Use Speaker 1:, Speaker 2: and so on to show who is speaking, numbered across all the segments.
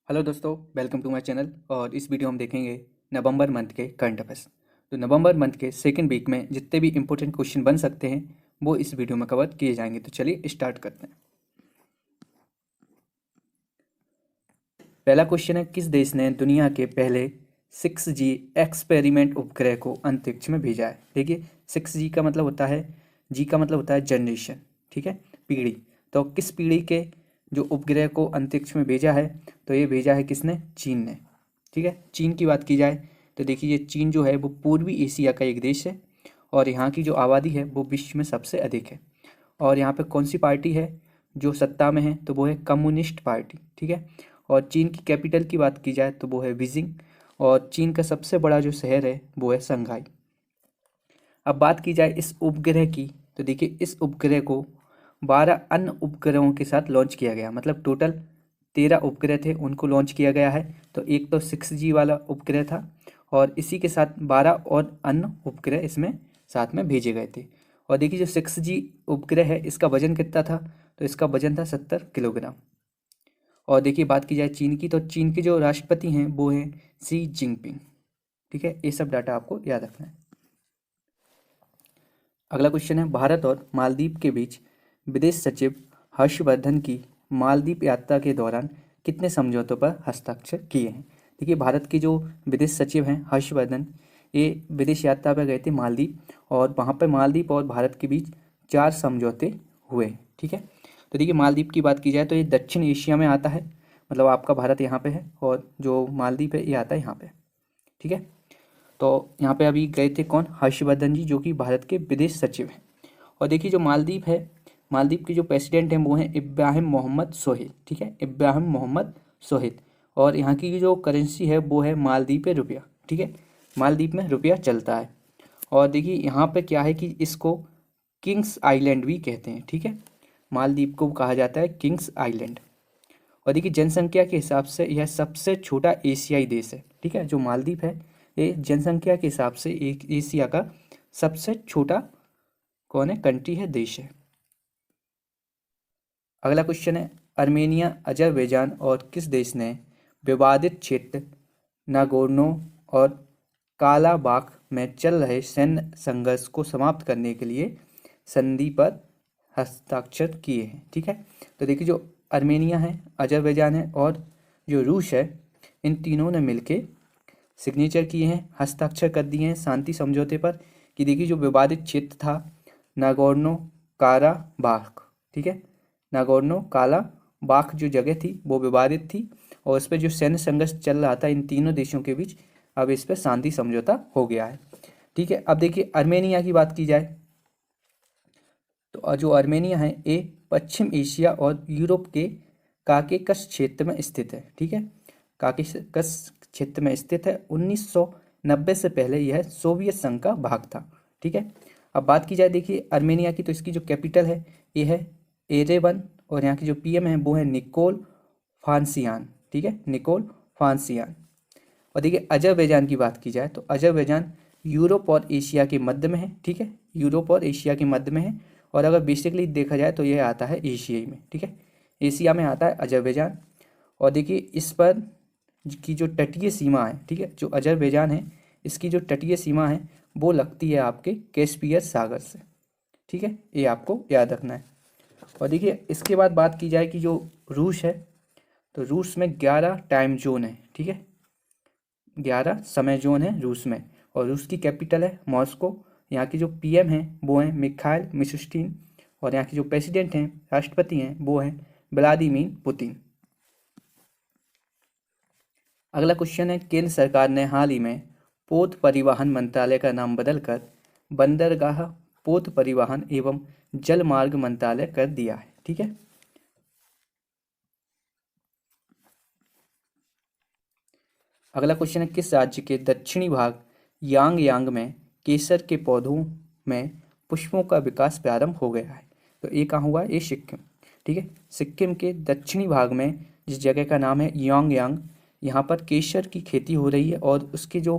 Speaker 1: Hello दोस्तों, welcome to my channel. और इस वीडियो हम देखेंगे नवंबर मंथ के करंट अफेयर्स। तो नवंबर मंथ के सेकंड वीक में जितने भी इंपॉर्टेंट क्वेश्चन बन सकते हैं वो इस वीडियो में कवर किए जाएंगे। तो चलिए स्टार्ट करते हैं। पहला क्वेश्चन है, किस देश ने दुनिया के पहले 6G एक्सपेरिमेंट उपग्रह को अंतरिक्ष में भेजा है? देखिए, 6G का मतलब होता है, जी का मतलब होता है जनरेशन, ठीक है, पीढ़ी। तो किस पीढ़ी के जो उपग्रह को अंतरिक्ष में भेजा है? तो ये भेजा है किसने? चीन ने, ठीक है। चीन की बात की जाए तो देखिए, ये चीन जो है वो पूर्वी एशिया का एक देश है और यहाँ की जो आबादी है वो विश्व में सबसे अधिक है। और यहाँ पे कौन सी पार्टी है जो सत्ता में है? तो वो है कम्युनिस्ट पार्टी, ठीक है। और चीन की कैपिटल की बात की जाए तो वो है बीजिंग। और चीन का सबसे बड़ा जो शहर है वो है शंघाई। अब बात की जाए इस उपग्रह की, तो देखिए इस उपग्रह को 12 अन्य उपग्रहों के साथ लॉन्च किया गया। मतलब टोटल 13 उपग्रह थे, उनको लॉन्च किया गया है। तो एक तो 6G वाला उपग्रह था और इसी के साथ 12 और अन्य उपग्रह इसमें साथ में भेजे गए थे। और देखिए, जो 6G उपग्रह है इसका वजन कितना था? तो इसका वजन था 70 किलोग्राम। और देखिए, बात की जाए चीन की, तो चीन के जो राष्ट्रपति हैं वो हैं शी जिनपिंग, ठीक है। ये सब डाटा आपको याद रखना है। अगला क्वेश्चन है, भारत और मालदीव के बीच विदेश सचिव हर्षवर्धन की मालदीव यात्रा के दौरान कितने समझौतों पर हस्ताक्षर किए हैं? देखिए, भारत के जो विदेश सचिव हैं हर्षवर्धन, ये विदेश यात्रा पर गए थे मालदीव और वहाँ पर मालदीव और भारत के बीच 4 समझौते हुए, ठीक है। तो देखिए, मालदीव की बात की जाए तो ये दक्षिण एशिया में आता है। मतलब आपका भारत यहाँ पे है और जो मालदीव है ये आता है यहाँ पे, ठीक है। तो यहाँ पे अभी गए थे कौन? हर्षवर्धन जी, जो कि भारत के विदेश सचिव हैं। और देखिए, जो मालदीव है, मालदीव के जो प्रेसिडेंट हैं वो हैं इब्राहिम मोहम्मद सोहेल, ठीक है, इब्राहिम मोहम्मद सोहेल। और यहाँ की जो करेंसी है वो है मालदीव पे रुपया, ठीक है। मालदीव में रुपया चलता है। और देखिए, यहाँ पे क्या है कि इसको किंग्स आइलैंड भी कहते हैं, ठीक है। मालदीव को कहा जाता है किंग्स आइलैंड। और देखिए, जनसंख्या के हिसाब से यह सबसे छोटा एशियाई देश है, ठीक है। जो मालदीव है ये जनसंख्या के हिसाब से एक एशिया का सबसे छोटा कौन है? कंट्री है, देश है। अगला क्वेश्चन है, अर्मेनिया, अजरबैजान और किस देश ने विवादित क्षेत्र नागोर्नो और कालाबाख में चल रहे सैन्य संघर्ष को समाप्त करने के लिए संधि पर हस्ताक्षर किए हैं, ठीक है। तो देखिए, जो अर्मेनिया है, अजरबैजान है और जो रूस है, इन तीनों ने मिलके सिग्नेचर किए हैं, हस्ताक्षर कर दिए हैं शांति समझौते पर। कि देखिए, जो विवादित क्षेत्र था नागोर्नो काराबाख, ठीक है, नागोर्नो काराबाख जो जगह थी वो विवादित थी और उस पर जो सैन्य संघर्ष चल रहा था इन तीनों देशों के बीच, अब इस पर शांति समझौता हो गया है, ठीक है। अब देखिए, अर्मेनिया की बात की जाए तो जो अर्मेनिया है ये पश्चिम एशिया और यूरोप के काकेकस क्षेत्र में स्थित है, ठीक है। काकेकस क्षेत्र में स्थित है। 1990 से पहले यह सोवियत संघ का भाग था, ठीक है। अब बात की जाए देखिए अर्मेनिया की, तो इसकी जो कैपिटल है ये है एरेवन और यहाँ की जो पीएम है वो है निकोल फांसियान, ठीक है, निकोल फांसियान। और देखिए, अजरबैजान की बात की जाए तो अजरबैजान यूरोप और एशिया के मध्य में है, ठीक है, यूरोप और एशिया के मध्य में है। और अगर बेसिकली देखा जाए तो यह आता है एशिया में, ठीक है, एशिया में आता है अजरबैजान। और देखिए, इस पर की जो तटीय सीमा है, ठीक है, जो अजरबैजान है इसकी जो तटीय सीमा है वो लगती है आपके कैस्पियर सागर से, ठीक है, ये आपको याद रखना है। और देखिए, इसके बाद बात की जाए कि जो रूस है, तो रूस में 11 टाइम जोन है, ठीक है, 11 समय जोन है रूस में। और रूस की कैपिटल है मॉस्को। यहाँ की जो पीएम है वो हैं मिखाइल मिशुस्टिन और यहाँ के जो प्रेसिडेंट हैं, राष्ट्रपति हैं, वो हैं व्लादिमीर पुतिन। अगला क्वेश्चन है, केंद्र सरकार ने हाल ही में पोत परिवहन मंत्रालय का नाम बदलकर बंदरगाह पोत परिवहन एवं जल मार्ग मंत्रालय कर दिया है, ठीक है। अगला क्वेश्चन है, किस राज्य के दक्षिणी भाग यांग यांग में केसर के पौधों में पुष्पों का विकास प्रारंभ हो गया है? तो ये कहाँ हुआ है? ये सिक्किम, ठीक है, सिक्किम के दक्षिणी भाग में जिस जगह का नाम है यांग यांग, यहाँ पर केसर की खेती हो रही है और उसके जो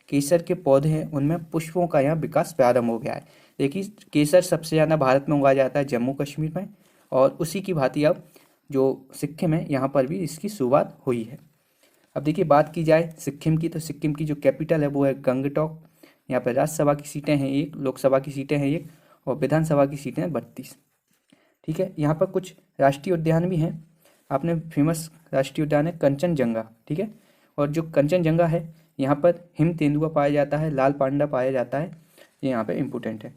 Speaker 1: केसर के पौधे हैं उनमें पुष्पों का यहाँ विकास प्रारंभ हो गया है। देखिए, केसर सबसे ज़्यादा भारत में उगाया जाता है जम्मू कश्मीर में और उसी की भांति अब जो सिक्किम है यहाँ पर भी इसकी शुरुआत हुई है। अब देखिए बात की जाए सिक्किम की, तो सिक्किम की जो कैपिटल है वो है गंगटोक। यहाँ पर राज्यसभा की सीटें हैं 1, लोकसभा की सीटें हैं 1 और विधानसभा की सीटें हैं 32। ठीक है, यहाँ पर कुछ राष्ट्रीय उद्यान भी हैं। आपने फेमस राष्ट्रीय उद्यान है कंचनजंगा। ठीक है, और जो कंचनजंगा है यहाँ पर हिम तेंदुआ पाया जाता है, लाल पांडा पाया जाता है, ये यहाँ पे इम्पोर्टेंट है।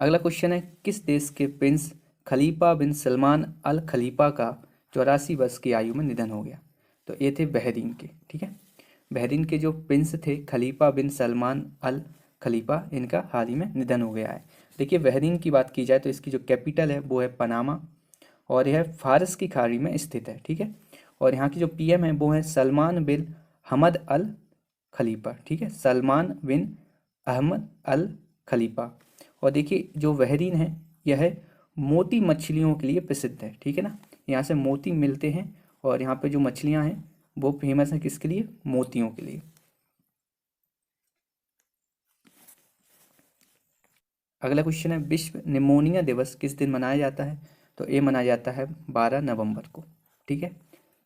Speaker 1: अगला क्वेश्चन है, किस देश के प्रिंस खलीफा बिन सलमान अल खलीफा का 84 वर्ष की आयु में निधन हो गया? तो ये थे बहरीन के। ठीक है, बहरीन के जो प्रिंस थे खलीफा बिन सलमान अल खलीफा, इनका हाल ही में निधन हो गया है। देखिए बहरीन की बात की जाए तो इसकी जो कैपिटल है वो है पनामा और यह फारस की खाड़ी में स्थित है। ठीक है, और यहाँ की जो पीएम है वो है सलमान बिन हमद अल खलीफा। ठीक है, सलमान बिन अहमद अल खलीफा। और देखिए जो बहरीन है यह मोती मछलियों के लिए प्रसिद्ध है। ठीक है ना, यहाँ से मोती मिलते हैं और यहाँ पे जो मछलियाँ हैं वो फेमस है किसके लिए? मोतियों के लिए। अगला क्वेश्चन है, विश्व निमोनिया दिवस किस दिन मनाया जाता है? तो ये मनाया जाता है 12 नवंबर को। ठीक है,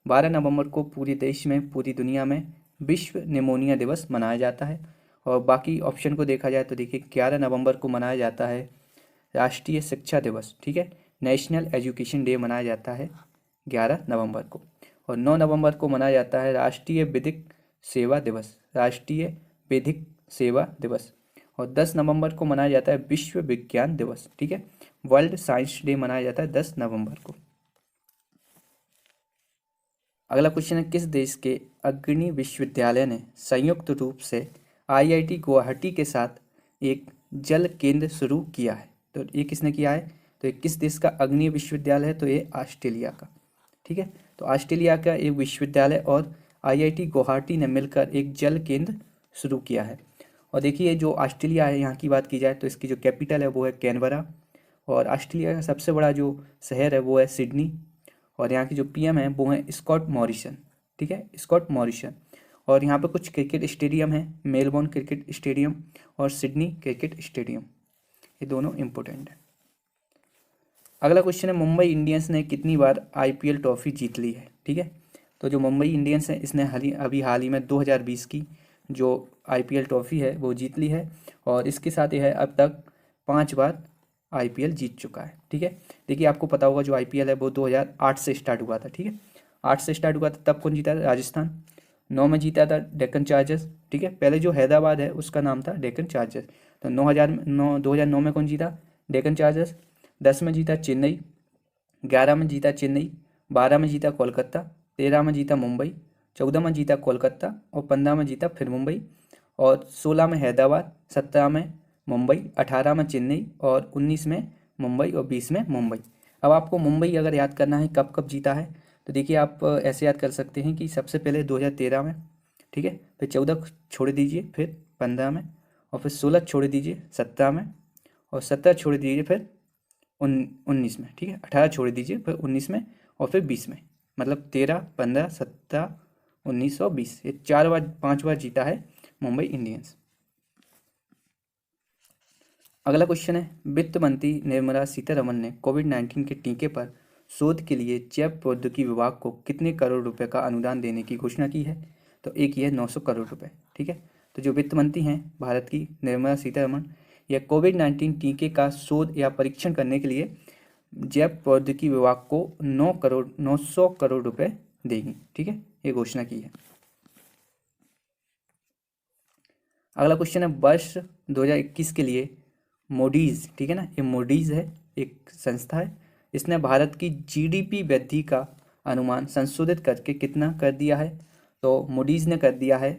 Speaker 1: 12 नवंबर को पूरे देश में, पूरी दुनिया में विश्व निमोनिया दिवस मनाया जाता है। और बाकी ऑप्शन को देखा जाए तो देखिए 11 नवंबर को मनाया जाता है राष्ट्रीय शिक्षा दिवस। ठीक है, नेशनल एजुकेशन डे मनाया जाता है 11 नवंबर को। और 9 नवंबर को मनाया जाता है राष्ट्रीय विधिक सेवा दिवस, राष्ट्रीय विधिक सेवा दिवस। और 10 नवंबर को मनाया जाता है विश्व विज्ञान दिवस। ठीक है, वर्ल्ड साइंस डे मनाया जाता है 10 नवंबर को। अगला क्वेश्चन है, किस देश के अग्रणी विश्वविद्यालय ने संयुक्त रूप से आईआईटी गुवाहाटी के साथ एक जल केंद्र शुरू किया है? तो ये किसने किया है? तो ये किस देश का अग्रणी विश्वविद्यालय है? तो ये ऑस्ट्रेलिया का। ठीक है, तो ऑस्ट्रेलिया का एक विश्वविद्यालय और आईआईटी गुवाहाटी ने मिलकर एक जल केंद्र शुरू किया है। और देखिए जो ऑस्ट्रेलिया है, यहाँ की बात की जाए तो इसकी जो कैपिटल है वो है कैनबरा और ऑस्ट्रेलिया का सबसे बड़ा जो शहर है वो है सिडनी और यहाँ की जो पीएम है वो है स्कॉट मॉरिसन। ठीक है, स्कॉट मॉरिसन। और यहाँ पे कुछ क्रिकेट स्टेडियम है, मेलबोर्न क्रिकेट स्टेडियम और सिडनी क्रिकेट स्टेडियम, ये दोनों इम्पोर्टेंट है। अगला क्वेश्चन है, मुंबई इंडियंस ने कितनी बार आईपीएल ट्रॉफी जीत ली है? ठीक है, तो जो मुंबई इंडियंस है इसने हाल ही में 2020 की जो आईपीएल ट्रॉफी है वो जीत ली है और इसके साथ यह अब तक 5 बार आईपीएल जीत चुका है। ठीक है, देखिए आपको पता होगा जो आईपीएल है वो 2008 से स्टार्ट हुआ था। ठीक है, 8 से स्टार्ट हुआ था, तब कौन जीता था? राजस्थान। 9 में जीता था डेक्कन चार्जर्स। ठीक है, पहले जो हैदराबाद है उसका नाम था डेक्कन चार्जर्स। तो 2009 में कौन जीता? डेक्कन चार्जर्स। 10 में जीता चेन्नई, 11 में जीता चेन्नई, 12 में जीता कोलकाता, 13 में जीता मुंबई, 14 में जीता कोलकाता और 15 में जीता फिर मुंबई और 16 में हैदराबाद, 17 में मुंबई, 18 में चेन्नई और 19 में मुंबई और 20 में मुंबई। अब आपको मुंबई अगर याद करना है कब कब जीता है तो देखिए आप ऐसे याद कर सकते हैं कि सबसे पहले 2013 में। ठीक है, फिर 14 छोड़ दीजिए, फिर 15 में और फिर 16 छोड़ दीजिए 17 में और 17 छोड़ दीजिए फिर 19 में। ठीक है, 18 छोड़ दीजिए फिर 19 में और फिर 20 में, मतलब 13, 15, 17, 19 और 20, ये 5 बार जीता है मुंबई इंडियंस। अगला क्वेश्चन है, वित्त मंत्री निर्मला सीतारमण ने कोविड-19 के टीके पर शोध के लिए जैव प्रौद्योगिकी विभाग को कितने करोड़ रुपए का अनुदान देने की घोषणा की है? तो एक ही है 900 करोड़ रुपए। ठीक है, तो जो वित्त मंत्री हैं भारत की निर्मला सीतारमण, यह कोविड-19 टीके का शोध या परीक्षण करने के लिए जैव प्रौद्योगिकी विभाग को 900 करोड़ रुपए देगी। ठीक है, ये घोषणा की है। अगला क्वेश्चन है, वर्ष 2021 के लिए मोडीज, ठीक है ना, ये मोडीज है एक संस्था है, इसने भारत की जीडीपी वृद्धि का अनुमान संशोधित करके कितना कर दिया है? तो मोडीज ने कर दिया है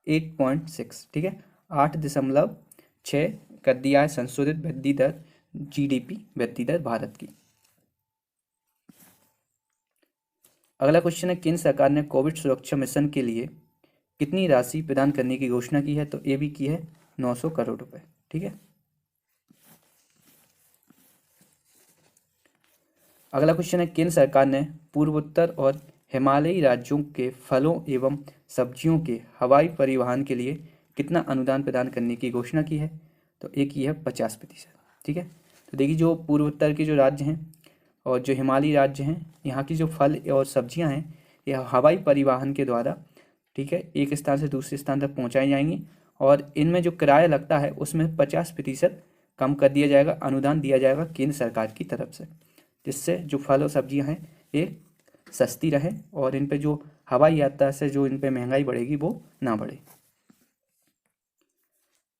Speaker 1: 8.6। ठीक है, 8.6 कर दिया है संशोधित वृद्धि दर, जीडीपी वृद्धि दर भारत की। अगला क्वेश्चन है, केंद्र सरकार ने कोविड सुरक्षा मिशन के लिए कितनी राशि प्रदान करने की घोषणा की है? तो ये भी की है 900 करोड़ रुपए। ठीक है, अगला क्वेश्चन है, केंद्र सरकार ने पूर्वोत्तर और हिमालयी राज्यों के फलों एवं सब्जियों के हवाई परिवहन के लिए कितना अनुदान प्रदान करने की घोषणा की है? तो एक ही है 50%। ठीक है, तो देखिए जो पूर्वोत्तर के जो राज्य हैं और जो हिमालयी राज्य हैं, यहाँ की जो फल और सब्जियाँ हैं ये हवाई परिवहन के द्वारा, ठीक है, एक स्थान से दूसरे स्थान तक पहुंचाई जाएंगी और इनमें जो किराया लगता है उसमें 50% कम कर दिया जाएगा, अनुदान दिया जाएगा केंद्र सरकार की तरफ से, जिससे जो फल और सब्जियां हैं ये सस्ती रहे और इन पे जो हवाई यात्रा से जो इन पे महंगाई बढ़ेगी वो ना बढ़े।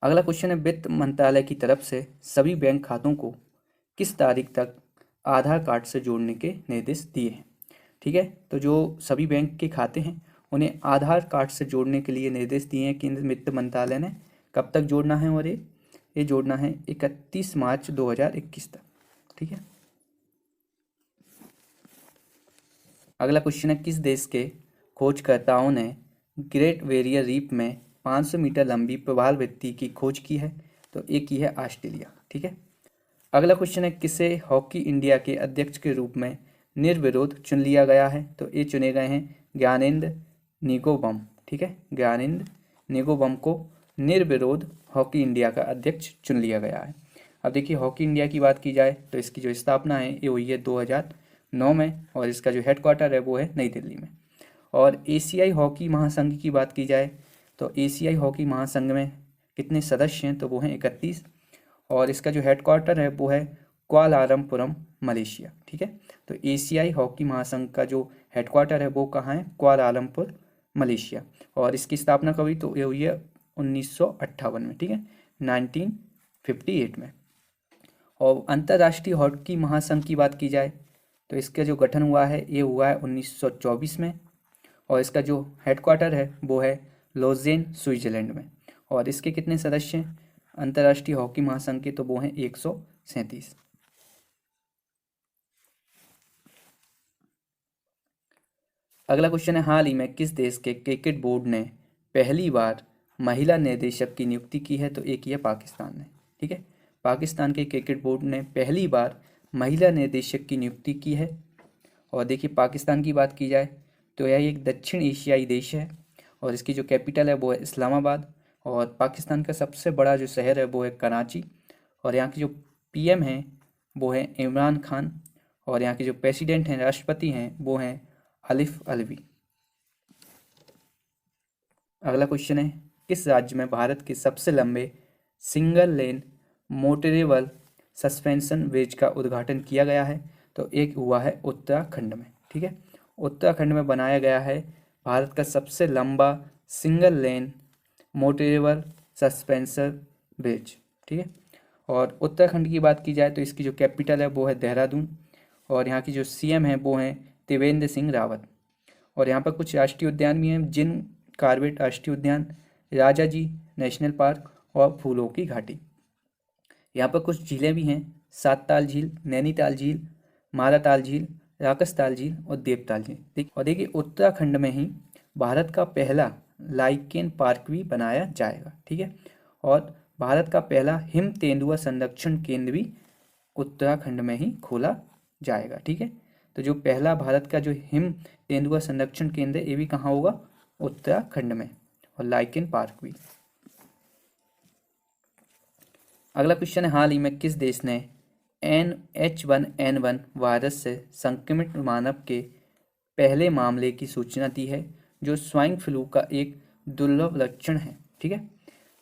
Speaker 1: अगला क्वेश्चन है, वित्त मंत्रालय की तरफ से सभी बैंक खातों को किस तारीख तक आधार कार्ड से जोड़ने के निर्देश दिए हैं। ठीक है, तो जो सभी बैंक के खाते हैं उन्हें आधार कार्ड से जोड़ने के लिए निर्देश दिए हैं केंद्र वित्त मंत्रालय ने। कब तक जोड़ना है, और ये जोड़ना है 31 मार्च 2021 तक। ठीक है, अगला क्वेश्चन है, किस देश के खोजकर्ताओं ने ग्रेट बैरियर रीफ में 500 मीटर लंबी प्रवालवृत्ति की खोज की है, तो एक की है ऑस्ट्रेलिया। ठीक है, अगला क्वेश्चन है, किसे हॉकी इंडिया के अध्यक्ष के रूप में निर्विरोध चुन लिया गया है, तो ये चुने गए हैं ज्ञानेंद्र निगोबम। ठीक है, ज्ञानेंद्र निगोबम को निर्विरोध हॉकी इंडिया का अध्यक्ष चुन लिया गया है। अब देखिए, हॉकी इंडिया की बात की जाए तो इसकी जो स्थापना है ये हुई है 2009 में और इसका जो हेडक्वार्टर है वो है नई दिल्ली में। और एशियाई हॉकी महासंघ की बात की जाए तो एशियाई हॉकी महासंघ में कितने सदस्य हैं, तो वो हैं 31 और इसका जो हेडक्वार्टर है वो है कुआलालंपुरम, मलेशिया। ठीक है, तो एशियाई हॉकी महासंघ का जो हेडक्वार्टर है वो कहाँ है, कुआलालंपुर, मलेशिया। और इसकी स्थापना कब हुई, तो ये हुई है 1958 में। ठीक है, 1958 में। और अंतर्राष्ट्रीय हॉकी महासंघ की बात की जाए तो इसका जो गठन हुआ है ये हुआ है 1924 में और इसका जो हेडक्वार्टर है वो है लोजेन, स्विट्जरलैंड में। और इसके कितने सदस्य हैं अंतर्राष्ट्रीय हॉकी महासंघ के, तो वो हैं 137। अगला क्वेश्चन है, हाल ही में किस देश के क्रिकेट बोर्ड ने पहली बार महिला निर्देशक की नियुक्ति की है, तो एक ही है पाकिस्तान ने। ठीक है, पाकिस्तान के क्रिकेट बोर्ड ने पहली बार महिला निर्देशक की नियुक्ति की है। और देखिए, पाकिस्तान की बात की जाए तो यह एक दक्षिण एशियाई देश है और इसकी जो कैपिटल है वो है इस्लामाबाद और पाकिस्तान का सबसे बड़ा जो शहर है वो है कराची और यहाँ की जो पीएम हैं वो है इमरान खान और यहाँ के जो प्रेसिडेंट हैं, राष्ट्रपति हैं, वो हैं आलिफ अलवी। अगला क्वेश्चन है, किस राज्य में भारत के सबसे लंबे single lane motorable suspension bridge का उद्घाटन किया गया है, तो एक हुआ है उत्तराखंड में। ठीक है, उत्तराखंड में बनाया गया है भारत का सबसे लंबा single lane motorable suspension bridge. ठीक है, और उत्तराखंड की बात की जाए तो इसकी जो कैपिटल है वो है देहरादून और यहाँ की जो सीएम है वो हैं त्रिवेंद्र सिंह रावत। और यहाँ पर कुछ राष्ट्रीय उद्यान भी हैं, जिन कार्बेट राष्ट्रीय उद्यान, राजा जी नेशनल पार्क और फूलों की घाटी। यहाँ पर कुछ झीलें भी हैं, सातताल झील, नैनीताल झील, माराताल झील, राकसताल झील और देवताल झील। और देखिए, उत्तराखंड में ही भारत का पहला लाइकेन पार्क भी बनाया जाएगा। ठीक है, और भारत का पहला हिम तेंदुआ संरक्षण केंद्र भी उत्तराखंड में ही खोला जाएगा। ठीक है, तो जो पहला भारत का जो हिम तेंदुआ संरक्षण केंद्र है ये भी कहाँ होगा, उत्तराखंड में, और लाइकेन पार्क भी। अगला क्वेश्चन है, हाल ही में किस देश ने H1N1 वायरस से संक्रमित मानव के पहले मामले की सूचना दी है, जो स्वाइन फ्लू का एक दुर्लभ लक्षण है। ठीक है,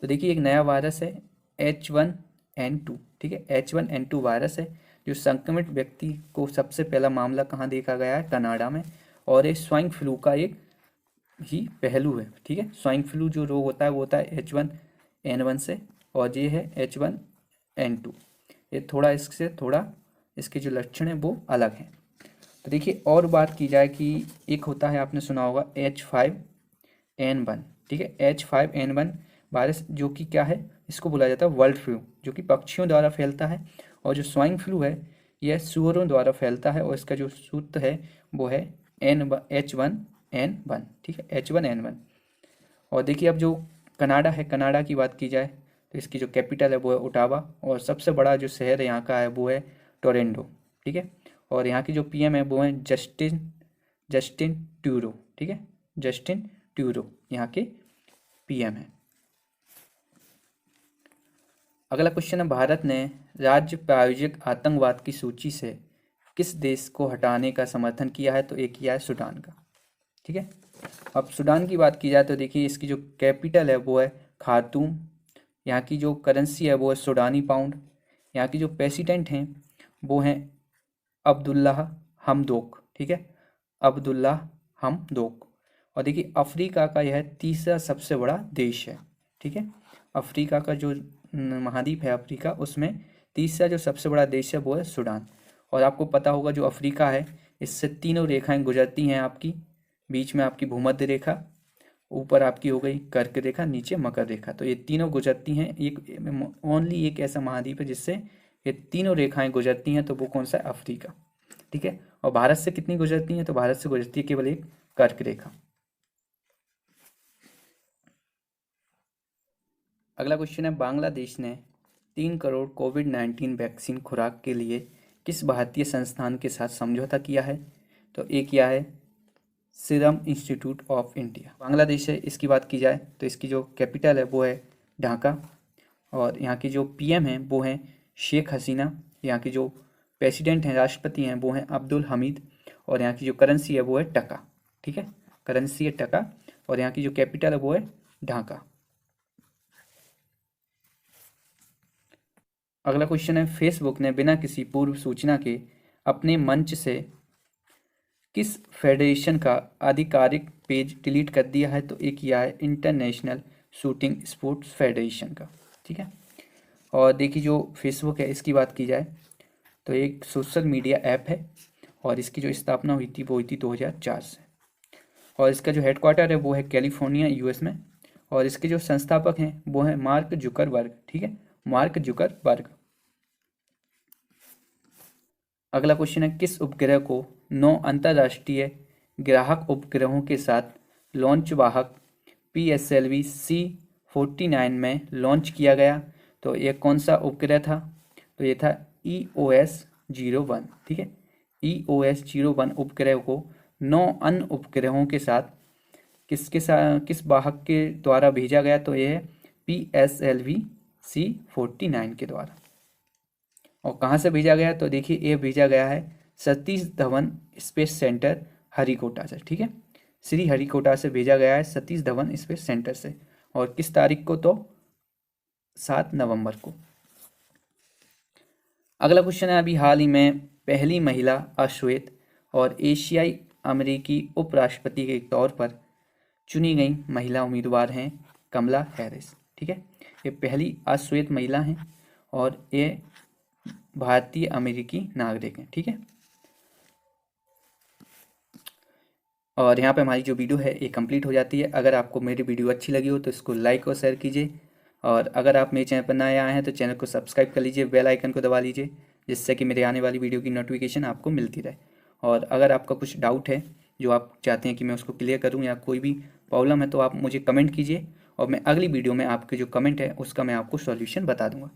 Speaker 1: तो देखिए, एक नया वायरस है H1N2। ठीक है, H1N2 वायरस है जो संक्रमित व्यक्ति को सबसे पहला मामला कहाँ देखा गया है, कनाडा में। और ये स्वाइन फ्लू का एक ही पहलू है। ठीक है, स्वाइन फ्लू जो रोग होता है वो होता है H1N1 से और ये है H1N2। ये थोड़ा इससे थोड़ा इसके जो लक्षण है वो अलग हैं। तो देखिए, और बात की जाए कि एक होता है, आपने सुना होगा H5N1। ठीक है, H5N1 वायरस जो कि क्या है, इसको बोला जाता है वर्ल्ड फ्लू, जो कि पक्षियों द्वारा फैलता है। और जो स्वाइन फ्लू है यह सुअरों द्वारा फैलता है और इसका जो सूत्र है वो है H1N1। ठीक है, H1N1। और देखिए, अब जो कनाडा है, कनाडा की बात की जाए तो इसकी जो कैपिटल है वो है ओटावा और सबसे बड़ा जो शहर यहाँ का है वो है टोरंटो। ठीक है, और यहाँ की जो पीएम है वो है जस्टिन ट्रूडो। ठीक है, जस्टिन ट्रूडो यहाँ के पीएम है। अगला क्वेश्चन है, भारत ने राज्य प्रायोजित आतंकवाद की सूची से किस देश को हटाने का समर्थन किया है, तो एक किया है सूडान का। ठीक है। अब सूडान की बात की जाए तो देखिए इसकी जो कैपिटल है वो है खार्तूम। यहाँ की जो करेंसी है वो है सूडानी पाउंड। यहाँ की जो प्रेसिडेंट हैं वो हैं अब्दुल्लाह हमदोक, ठीक है, अब्दुल्लाह हमदोक। और देखिए अफ्रीका का यह तीसरा सबसे बड़ा देश है, ठीक है। अफ्रीका का जो महाद्वीप है अफ्रीका, उसमें तीसरा जो सबसे बड़ा देश है वो है सूडान। और आपको पता होगा जो अफ्रीका है इससे तीनों रेखाएं गुजरती हैं आपकी। बीच में आपकी भूमध्य रेखा, ऊपर आपकी हो गई कर्क रेखा, नीचे मकर रेखा। तो ये तीनों गुजरती हैं। एक ओनली एक ऐसा महाद्वीप है जिससे ये तीनों रेखाएं गुजरती हैं, तो वो कौन सा है? अफ्रीका, ठीक है। और भारत से कितनी गुजरती हैं? तो भारत से गुजरती है केवल एक कर्क रेखा। अगला क्वेश्चन है, बांग्लादेश ने 3 करोड़ कोविड-19 वैक्सीन खुराक के लिए किस भारतीय संस्थान के साथ समझौता किया है? तो ये किया है serum institute of India. Bangladesh है, इसकी बात की जाए तो इसकी जो कैपिटल है वो है ढाका। और यहाँ की जो पीएम हैं वो हैं शेख हसीना। यहाँ की जो प्रेसिडेंट हैं, राष्ट्रपति हैं, वो हैं अब्दुल हमीद। और यहाँ की जो करेंसी है वो है टका, ठीक है, करेंसी है टका। और यहाँ की जो कैपिटल है वो है ढाका। अगला क्वेश्चन है, फेसबुक ने बिना किसी पूर्व सूचना के अपने मंच से किस फेडरेशन का आधिकारिक पेज डिलीट कर दिया है? तो एक किया है इंटरनेशनल शूटिंग स्पोर्ट्स फेडरेशन का, ठीक है। और देखिए जो फेसबुक है इसकी बात की जाए तो एक सोशल मीडिया ऐप है और इसकी जो स्थापना हुई थी वो हुई थी 2004 से। और इसका जो हेडक्वार्टर है वो है कैलिफोर्निया यूएस में। और इसके जो संस्थापक हैं वो हैं मार्क जुकरबर्ग, ठीक है, मार्क जुकरबर्ग। अगला क्वेश्चन है, किस उपग्रह को 9 अंतर्राष्ट्रीय ग्राहक उपग्रहों के साथ लॉन्च वाहक PSLV C49 में लॉन्च किया गया? तो यह कौन सा उपग्रह था? तो ये था EOS-01, ठीक है। EOS-01 उपग्रह को 9 अन्य उपग्रहों के साथ किस वाहक के द्वारा भेजा गया? तो यह है PSLV C49 के द्वारा। और कहाँ से भेजा गया? तो देखिए ये भेजा गया है सतीश धवन स्पेस सेंटर हरिकोटा से, ठीक है, श्री हरिकोटा से भेजा गया है सतीश धवन स्पेस सेंटर से। और किस तारीख को? तो 7 नवंबर को। अगला क्वेश्चन है, अभी हाल ही में पहली महिला अश्वेत और एशियाई अमेरिकी उपराष्ट्रपति के तौर पर चुनी गई महिला उम्मीदवार हैं कमला हैरिस, ठीक है। ये पहली अश्वेत महिला हैं और ये भारतीय अमेरिकी नागरिक हैं, ठीक है। और यहाँ पे हमारी जो वीडियो है ये कंप्लीट हो जाती है। अगर आपको मेरी वीडियो अच्छी लगी हो तो इसको लाइक और शेयर कीजिए। और अगर आप मेरे चैनल पर नए आए हैं तो चैनल को सब्सक्राइब कर लीजिए, बेल आइकन को दबा लीजिए, जिससे कि मेरे आने वाली वीडियो की नोटिफिकेशन आपको मिलती रहे। और अगर आपका कुछ डाउट है जो आप चाहते हैं कि मैं उसको क्लियर करूँ या कोई भी प्रॉब्लम है तो आप मुझे कमेंट कीजिए और मैं अगली वीडियो में आपके जो कमेंट है उसका मैं आपको सॉल्यूशन बता दूँगा।